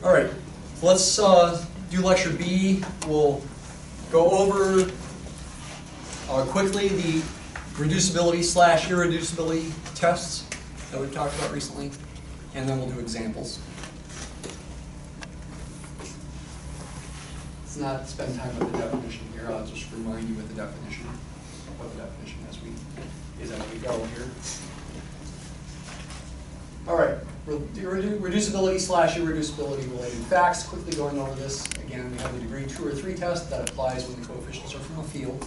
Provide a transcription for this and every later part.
All right, let's do lecture B. We'll go over quickly the reducibility/irreducibility tests that we've talked about recently, and then we'll do examples. Let's not spend time with the definition here. I'll just remind you with the definition, what the definition is as we go here. All right, reducibility/irreducibility related facts. Quickly going over this. Again, we have the degree 2 or 3 test that applies when the coefficients are from a field,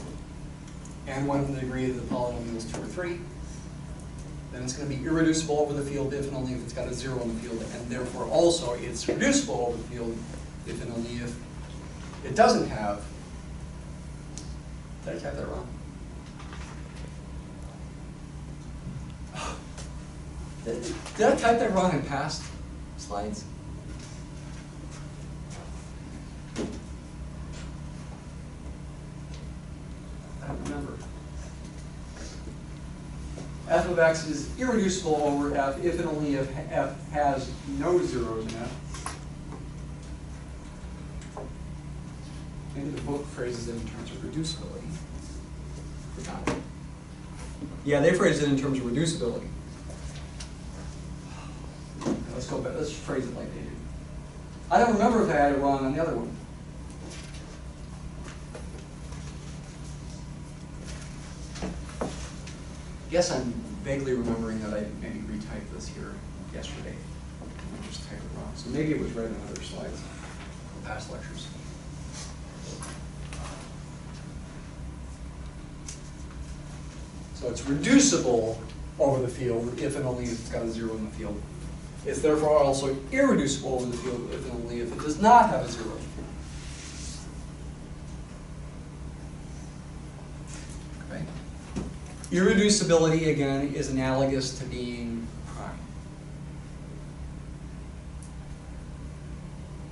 and when the degree of the polynomial is 2 or 3. Then it's going to be irreducible over the field if and only if it's got a 0 in the field, and therefore also it's reducible over the field if and only if it doesn't have. Did I type that wrong? Did I type that wrong in past slides? I don't remember. F of x is irreducible over f if and only if f has no zeros in f. Maybe the book phrases it in terms of reducibility. Forgot. Yeah, they phrase it in terms of reducibility. Let's go back. Let's phrase it like they do. I don't remember if I had it wrong on the other one. I guess I'm vaguely remembering that I maybe retyped this here yesterday. I just typed it wrong. So maybe it was right on other slides from past lectures. So it's reducible over the field if and only if it's got a 0 in the field. It's therefore also irreducible over the field if and only if it does not have a 0. Okay. Irreducibility, again, is analogous to being prime.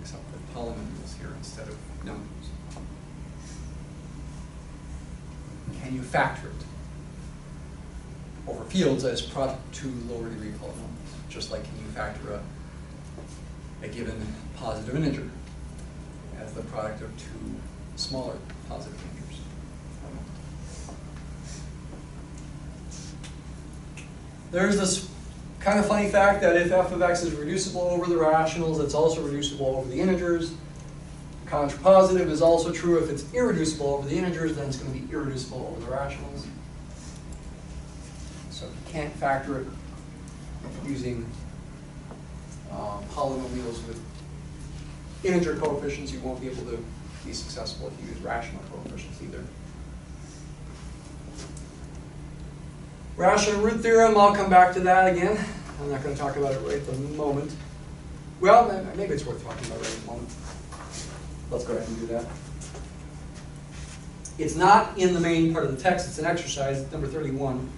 Except with polynomials here instead of numbers. Can you factor it over fields as product to lower degree polynomials? Just like can you factor a given positive integer as the product of 2 smaller positive integers. There's this kind of funny fact that if f of x is reducible over the rationals, it's also reducible over the integers. The contrapositive is also true. If it's irreducible over the integers, then it's going to be irreducible over the rationals. So if you can't factor it using polynomials with integer coefficients, you won't be able to be successful if you use rational coefficients either. Rational root theorem, I'll come back to that again. I'm not going to talk about it right at the moment. Well, maybe it's worth talking about right at the moment. Let's go ahead and do that. It's not in the main part of the text. It's an exercise, number 31.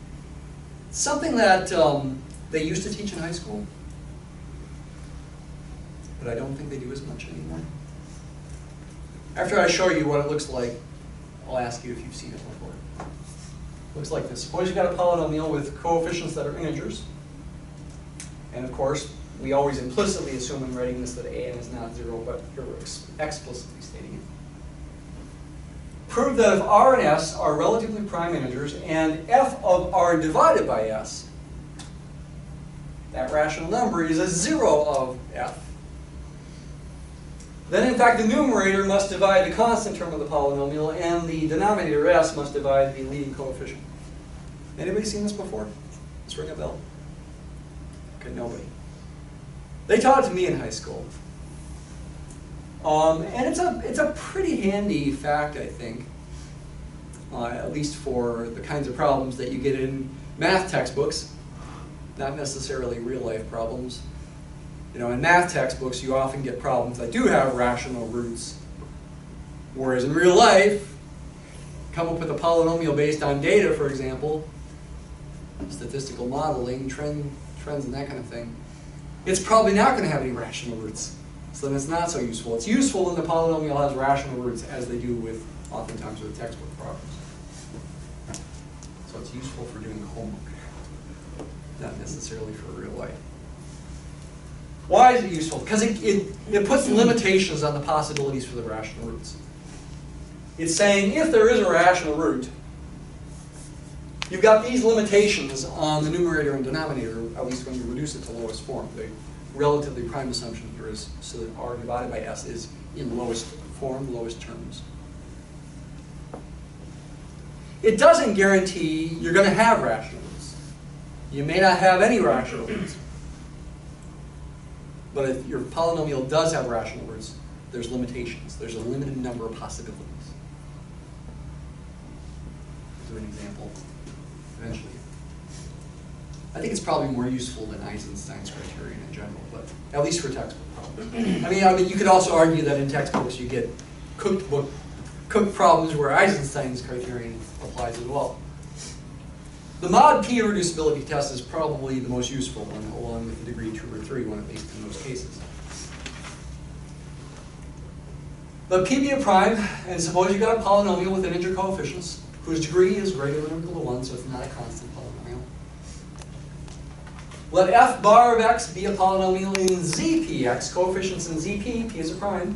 Something that they used to teach in high school, but I don't think they do as much anymore. After I show you what it looks like, I'll ask you if you've seen it before. Looks like this. Suppose you've got a polynomial with coefficients that are integers. And of course, we always implicitly assume in writing this that an is not 0, but here we're explicitly stating it. Prove that if r and s are relatively prime integers, and f of r divided by s, that rational number is a 0 of f, then in fact the numerator must divide the constant term of the polynomial, and the denominator s must divide the leading coefficient. Anybody seen this before? Let's ring a bell. Okay, nobody. They taught it to me in high school. And it's a pretty handy fact, I think, at least for the kinds of problems that you get in math textbooks, not necessarily real-life problems. You know, in math textbooks, you often get problems that do have rational roots, whereas in real life, come up with a polynomial based on data, for example, statistical modeling, trends and that kind of thing, it's probably not going to have any rational roots. So then it's not so useful. It's useful when the polynomial has rational roots, as they do with oftentimes with textbook problems. So it's useful for doing homework, not necessarily for real life. Why is it useful? Because it puts limitations on the possibilities for the rational roots. It's saying if there is a rational root, you've got these limitations on the numerator and denominator, at least when you reduce it to lowest form. The relatively prime assumption here is so that r divided by s is in lowest form, lowest terms. It doesn't guarantee you're going to have rational roots. You may not have any rational roots. But if your polynomial does have rational roots, there's limitations. There's a limited number of possibilities. I'll do an example eventually. I think it's probably more useful than Eisenstein's criterion in general, but at least for textbook problems. I mean, you could also argue that in textbooks you get cooked problems where Eisenstein's criterion applies as well. The mod P irreducibility test is probably the most useful one, along with the degree 2 or 3 one, at least in most cases. Let P be a prime, and suppose you've got a polynomial with integer coefficients whose degree is greater than or equal to 1, so it's not a constant polynomial. Let f bar of x be a polynomial in Zpx, coefficients in Zp, P is a prime,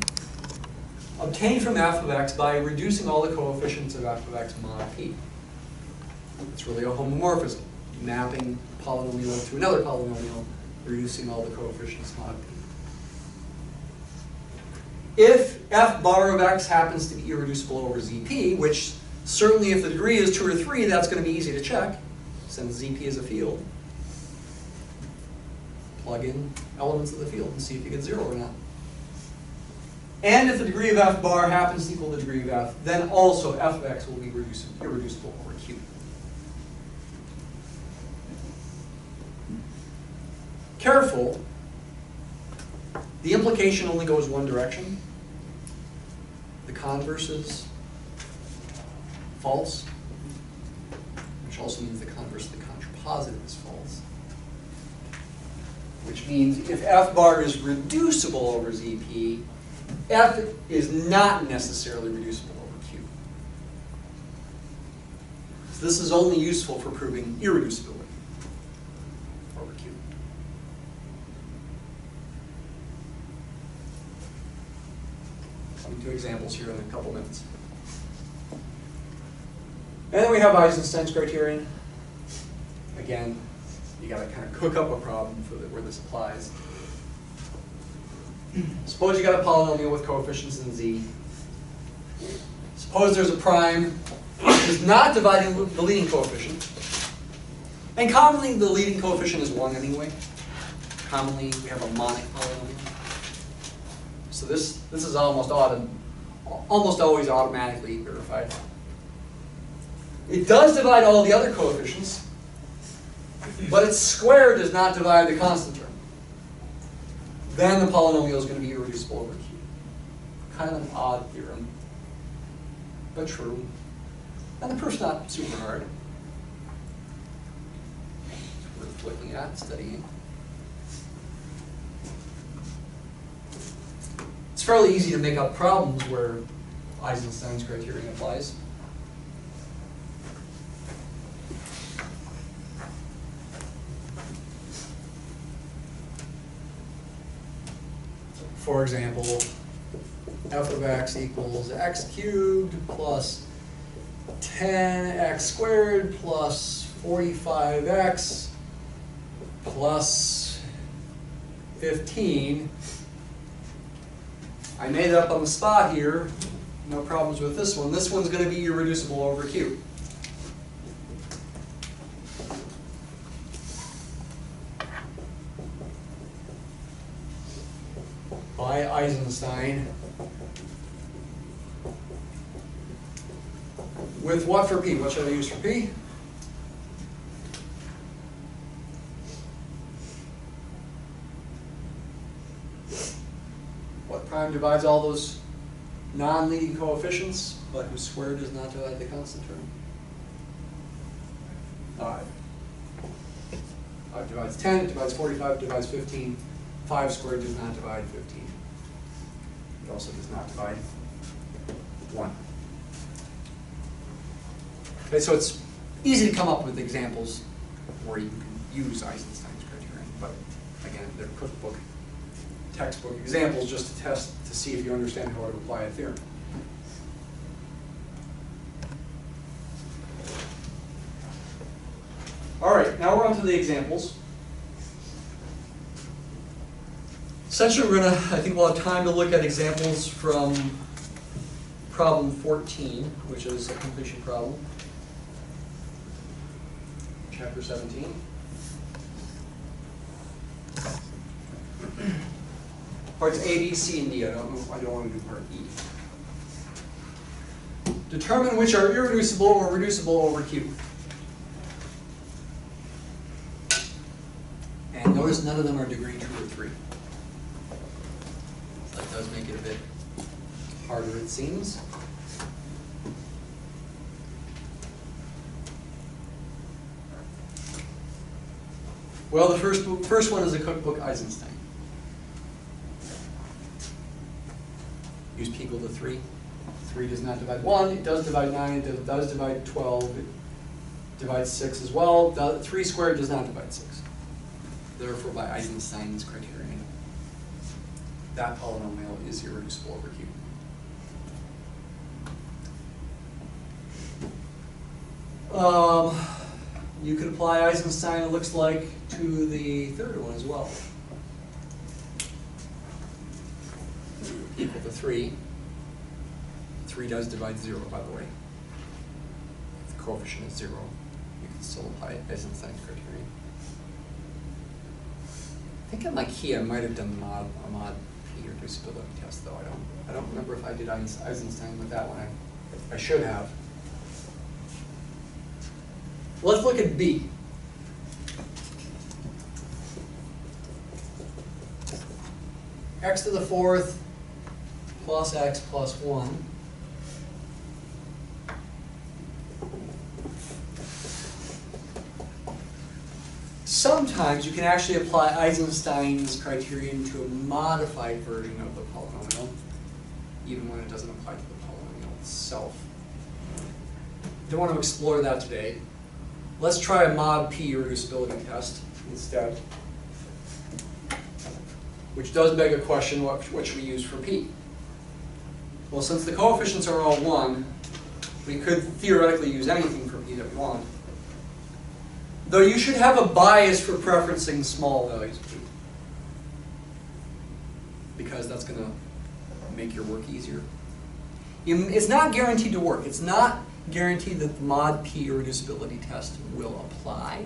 obtained from f of x by reducing all the coefficients of f of x mod P. It's really a homomorphism, mapping a polynomial to another polynomial, reducing all the coefficients mod P. If f bar of x happens to be irreducible over Zp, which certainly if the degree is 2 or 3, that's going to be easy to check, since Zp is a field. Plug in elements of the field and see if you get 0 or not. And if the degree of f bar happens to equal the degree of f, then also f of x will be irreducible over Q. Careful, the implication only goes one direction. The converse is false, which also means the converse of the contrapositive is false. Which means if f bar is reducible over Zp, f is not necessarily reducible over Q. So this is only useful for proving irreducibility over Q. Coming to examples here in a couple minutes. And then we have Eisenstein's criterion. Again, you got to kind of cook up a problem for where this applies. Suppose you got a polynomial with coefficients in Z. Suppose there's a prime which is not dividing the leading coefficient. And commonly the leading coefficient is 1 anyway. Commonly we have a monic polynomial. So this is almost always automatically verified. It does divide all the other coefficients, but its square does not divide the constant term. Then the polynomial is going to be irreducible over Q. Kind of an odd theorem, but true. And the proof's not super hard. It's worth looking at, studying. It's fairly easy to make up problems where Eisenstein's criterion applies. For example, f of x equals x cubed plus 10x squared plus 45x plus 15. I made it up on the spot here. No problems with this one. This one's going to be irreducible over Q. By Eisenstein. With what for P? What should I use for P? What prime divides all those non-leading coefficients, but whose square does not divide the constant term? 5. 5 divides 10, it divides 45, it divides 15. 5 squared does not divide 15. It also does not divide 1. Okay, so it's easy to come up with examples where you can use Eisenstein's criterion, but again, they're cookbook textbook examples just to test to see if you understand how to apply a theorem. All right, now we're on to the examples. Essentially, we're going to, I think we'll have time to look at examples from problem 14, which is a completion problem. Chapter 17. Parts A, B, C, and D. I don't want to do part E. Determine which are irreducible or reducible over Q. And notice none of them are degree 2 or 3. So that does make it a bit harder, it seems. Well, the first one is a cookbook Eisenstein. Use p equal to 3. 3 does not divide 1. It does divide 9. It does divide 12. It divides 6 as well. 3 squared does not divide 6. Therefore, by Eisenstein's criterion, that polynomial is irreducible over Q. You could apply Eisenstein, it looks like, to the third one as well. Equal to 3. 3 does divide 0, by the way. If the coefficient is 0, you can still apply Eisenstein's criterion. I think on my key I might have done the mod P reducibility test, though. I don't remember if I did Eisenstein with that one. I should have. Let's look at B. X to the 4th plus x plus 1. Sometimes you can actually apply Eisenstein's criterion to a modified version of the polynomial, even when it doesn't apply to the polynomial itself. Don't want to explore that today. Let's try a mod P reducibility test instead, which does beg a question, what should we use for P? Well, since the coefficients are all 1, we could theoretically use anything for P that we want. Though you should have a bias for preferencing small values of P, because that's going to make your work easier. It's not guaranteed to work. It's not guaranteed that the mod P reducibility test will apply.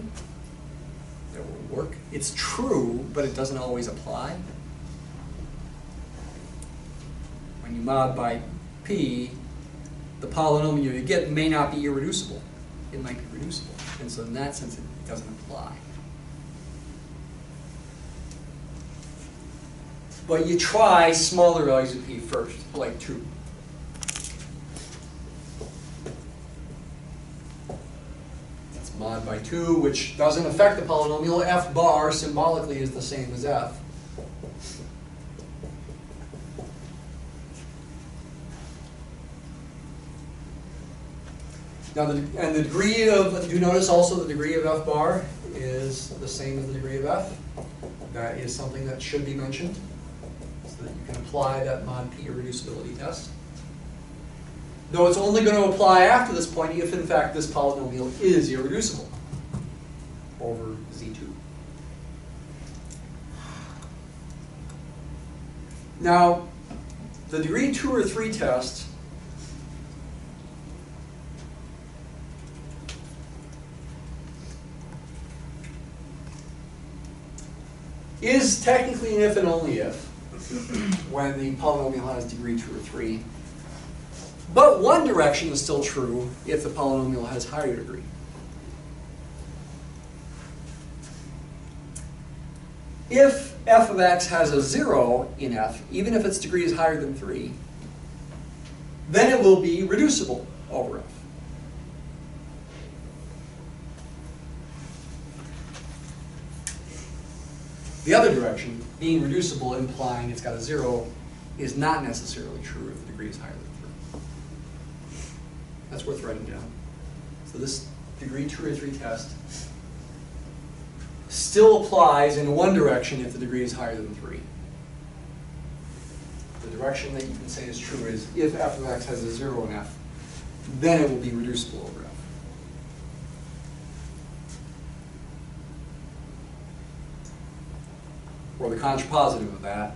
It will work. It's true, but it doesn't always apply. When you mod by P, the polynomial you get may not be irreducible. It might be reducible. And so in that sense, it doesn't apply. But you try smaller values of P first, like 2. That's mod by 2, which doesn't affect the polynomial. F bar symbolically is the same as F. Now, the degree of, do notice also the degree of F bar is the same as the degree of F. That is something that should be mentioned, so that you can apply that mod P reducibility test. Though it's only going to apply after this point if, in fact, this polynomial is irreducible over Z2. Now, the degree 2 or 3 test is technically an if and only if when the polynomial has degree 2 or 3. But one direction is still true if the polynomial has higher degree. If f of x has a 0 in f, even if its degree is higher than 3, then it will be reducible over f. The other direction, being reducible implying it's got a 0, is not necessarily true if the degree is higher than 3. That's worth writing down. So this degree 2 or 3 test still applies in one direction if the degree is higher than 3. direction that you can say is true is if f of x has a 0 in f, then it will be reducible over f. Or the contrapositive of that,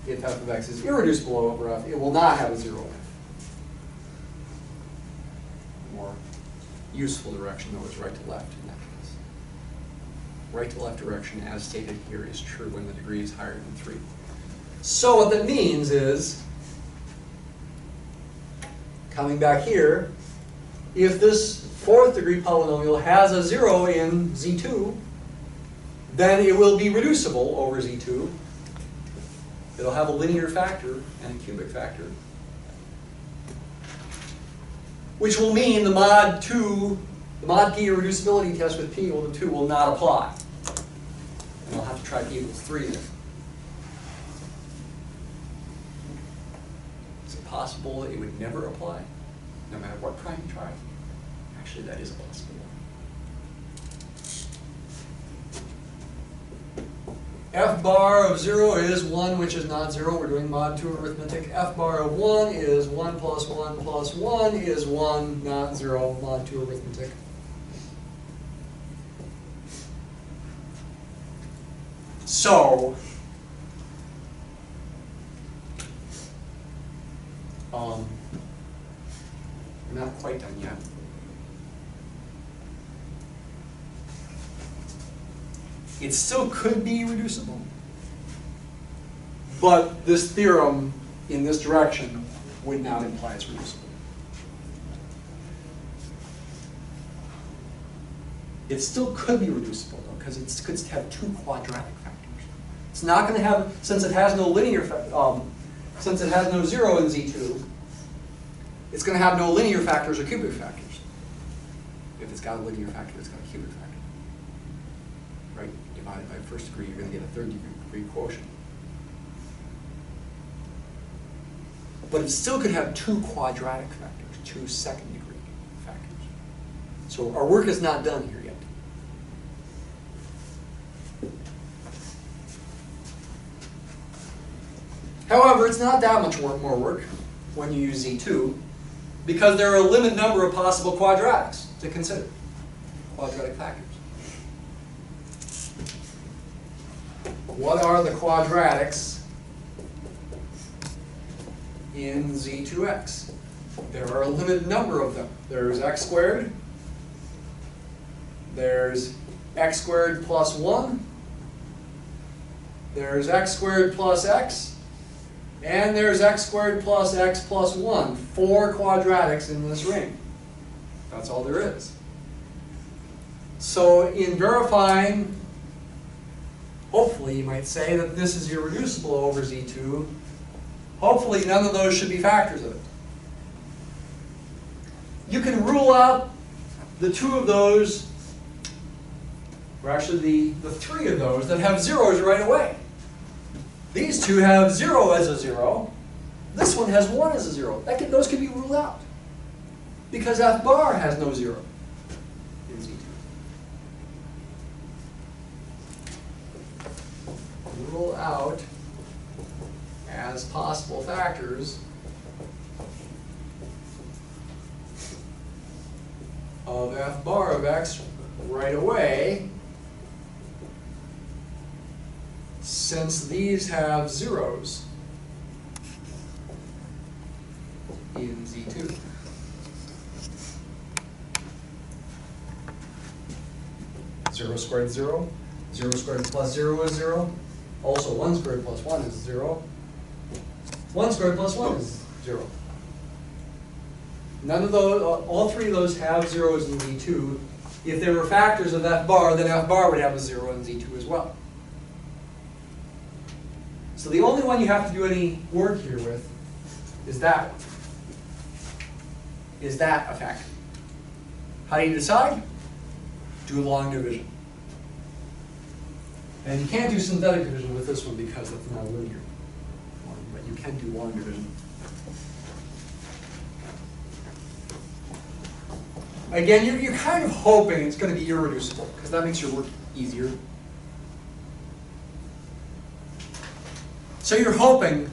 if f of x is irreducible over f, it will not have a 0 in f. The more useful direction, though, is right to left in that case. Right to left direction, as stated here, is true when the degree is higher than 3. So what that means is, coming back here, if this 4th degree polynomial has a 0 in Z2, then it will be reducible over Z2. It'll have a linear factor and a cubic factor, which will mean the mod P irreducibility test with p equal to 2 will not apply. And we'll have to try p equals 3 then. Is it possible that it would never apply, no matter what prime you try? Actually, that is a possibility. F bar of 0 is 1, which is not 0. We're doing mod 2 arithmetic. F bar of 1 is 1 plus 1 plus 1 is 1, not 0, mod 2 arithmetic. So, we're not quite done yet. It still could be reducible, but this theorem in this direction would not imply it's reducible. It still could be reducible, though, because it could have 2 quadratic factors. It's not going to have, since it has no since it has no 0 in Z2, it's going to have no linear factors or cubic factors. If it's got a linear factor, it's got a cubic factor. Right? Divided by 1st degree, you're going to get a 3rd degree quotient. But it still could have 2 quadratic factors, 2 2nd degree factors. So our work is not done here yet. However, it's not that much more work when you use Z2, because there are a limited number of possible quadratics to consider, quadratic factors. What are the quadratics in Z2x? There are a limited number of them. There's x squared, there's x squared plus 1, there's x squared plus x, and there's x squared plus x plus 1. 4 quadratics in this ring. That's all there is. So in verifying, hopefully you might say that this is irreducible over Z2. Hopefully none of those should be factors of it. You can rule out the 2 of those, or actually the 3 of those that have zeros right away. These 2 have 0 as a 0. This one has 1 as a 0. Those can be ruled out, because f bar has no 0 in Z2. Rule out as possible factors of f bar of x right away, since these have zeros in Z2. Zero squared is 0. 0 squared plus 0 is 0. Also 1 squared plus 1 is 0. 1 squared plus 1 is 0. None of those, all 3 of those have zeros in Z2. If there were factors of f bar, then f bar would have a 0 in Z2 as well. So the only one you have to do any work here with is that one. Is that a factor? How do you decide? Do long division. And you can't do synthetic division with this one because that's not a linear one, but you can do long division. Again, you're kind of hoping it's going to be irreducible, because that makes your work easier. So you're hoping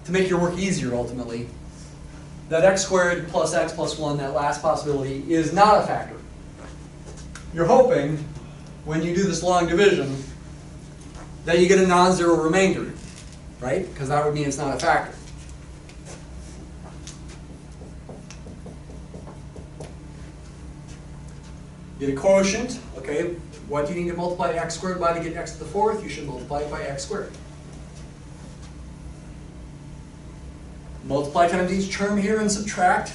to make your work easier ultimately, that x squared plus x plus 1, that last possibility, is not a factor. You're hoping, when you do this long division, that you get a non-zero remainder, right? Because that would mean it's not a factor. Get a quotient, okay? What do you need to multiply x squared by to get x to the fourth? You should multiply it by x squared. Multiply times each term here and subtract.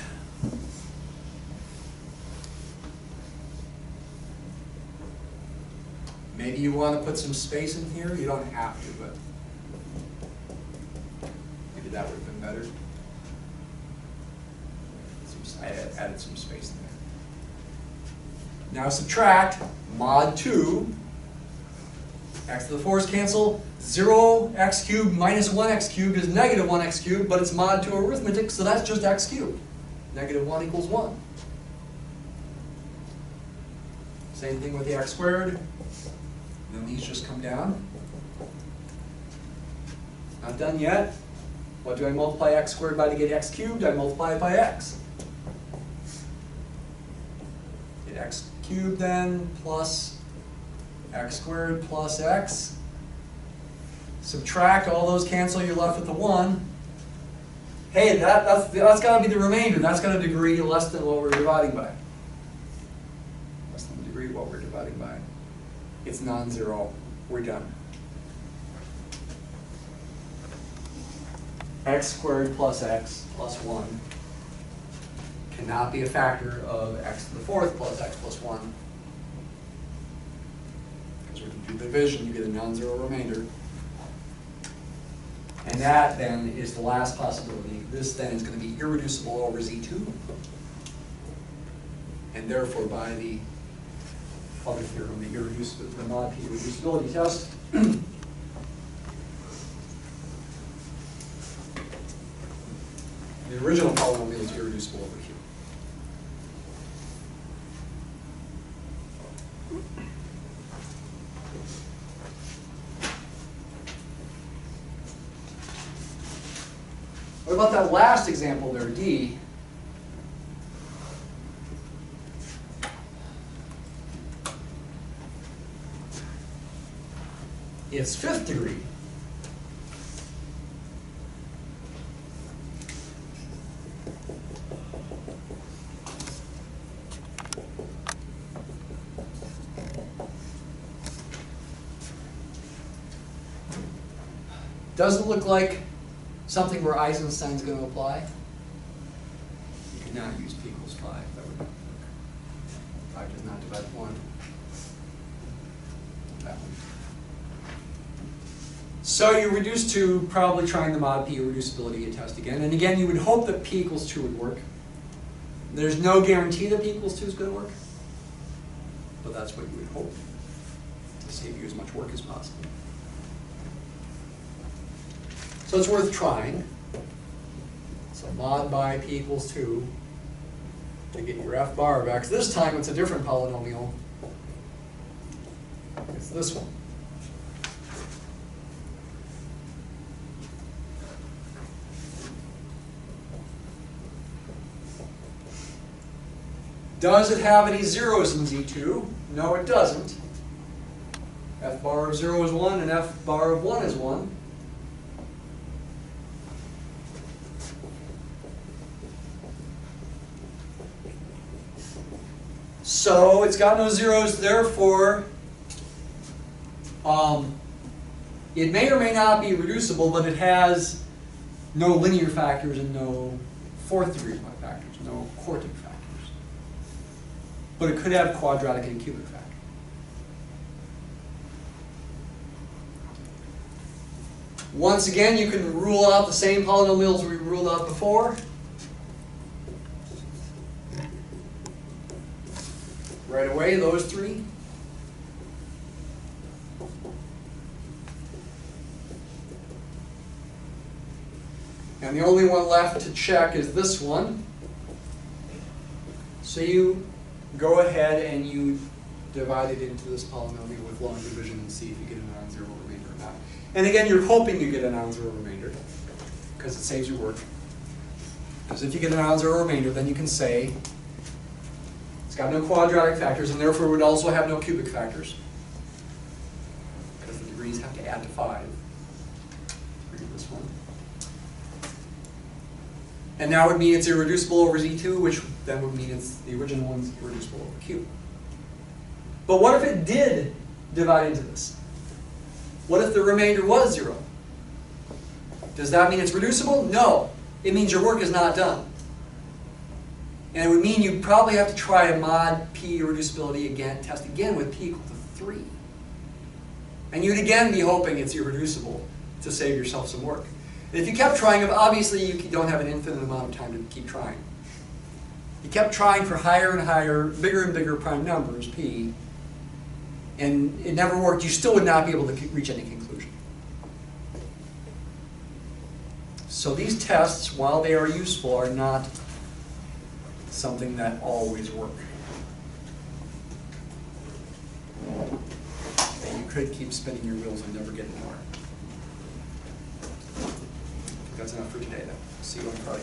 Maybe you want to put some space in here. You don't have to, but maybe that would have been better. I added some space in there. Now subtract mod 2. X to the fourth cancel. 0x cubed minus 1x cubed is negative 1x cubed, but it's mod 2 arithmetic, so that's just x cubed. Negative 1 equals 1. Same thing with the x squared. Then these just come down. Not done yet. What do I multiply x squared by to get x cubed? I multiply it by x. Get x cubed then plus x squared plus x. Subtract, all those cancel, you're left with the 1. Hey, that's got to be the remainder. That's got a degree less than what we're dividing by. Less than the degree of what we're dividing by. It's non-zero. We're done. X squared plus x plus 1 cannot be a factor of x to the fourth plus x plus 1. Because when you do division, you get a non-zero remainder. And that then is the last possibility. This then is going to be irreducible over Z2. And therefore, by the other theorem, the mod P reducibility test, the original polynomial is irreducible over Q. What about that last example there, D? It's fifth degree. Doesn't look like something where Eisenstein's going to apply. You cannot use p equals 5. That would not work. 5 does not divide 1. That one. So you reduce to probably trying the mod P reducibility test again. And again, you would hope that p equals 2 would work. There's no guarantee that p equals 2 is going to work. But that's what you would hope to save you as much work as possible. So it's worth trying. So mod by p equals 2 to get your f bar of x. This time it's a different polynomial. It's this one. Does it have any zeros in Z2? No, it doesn't. F bar of 0 is 1 and f bar of 1 is 1. So it's got no zeros, therefore it may or may not be reducible, but it has no linear factors and no fourth degree factors, no quartic factors. But it could have quadratic and cubic factors. Once again, you can rule out the same polynomials we ruled out before. Right away, those three. And the only one left to check is this one. So you go ahead and you divide it into this polynomial with long division and see if you get a non-zero remainder or not. And again, you're hoping you get a non-zero remainder, because it saves you work. Because if you get a non-zero remainder, then you can say it's got no quadratic factors, and therefore it would also have no cubic factors. Because the degrees have to add to 5. Read this one. And that would mean it's irreducible over Z2, which then would mean it's the original one's irreducible over Q. But what if it did divide into this? What if the remainder was 0? Does that mean it's reducible? No. It means your work is not done. And it would mean you probably have to try a mod P irreducibility test again with P equal to 3. And you'd again be hoping it's irreducible to save yourself some work. And if you kept trying, obviously you don't have an infinite amount of time to keep trying. You kept trying for higher and higher, bigger and bigger prime numbers, P, and it never worked. You still would not be able to reach any conclusion. So these tests, while they are useful, are not something that always work. And you could keep spinning your wheels and never get anywhere. That's enough for today, though. See you on Friday.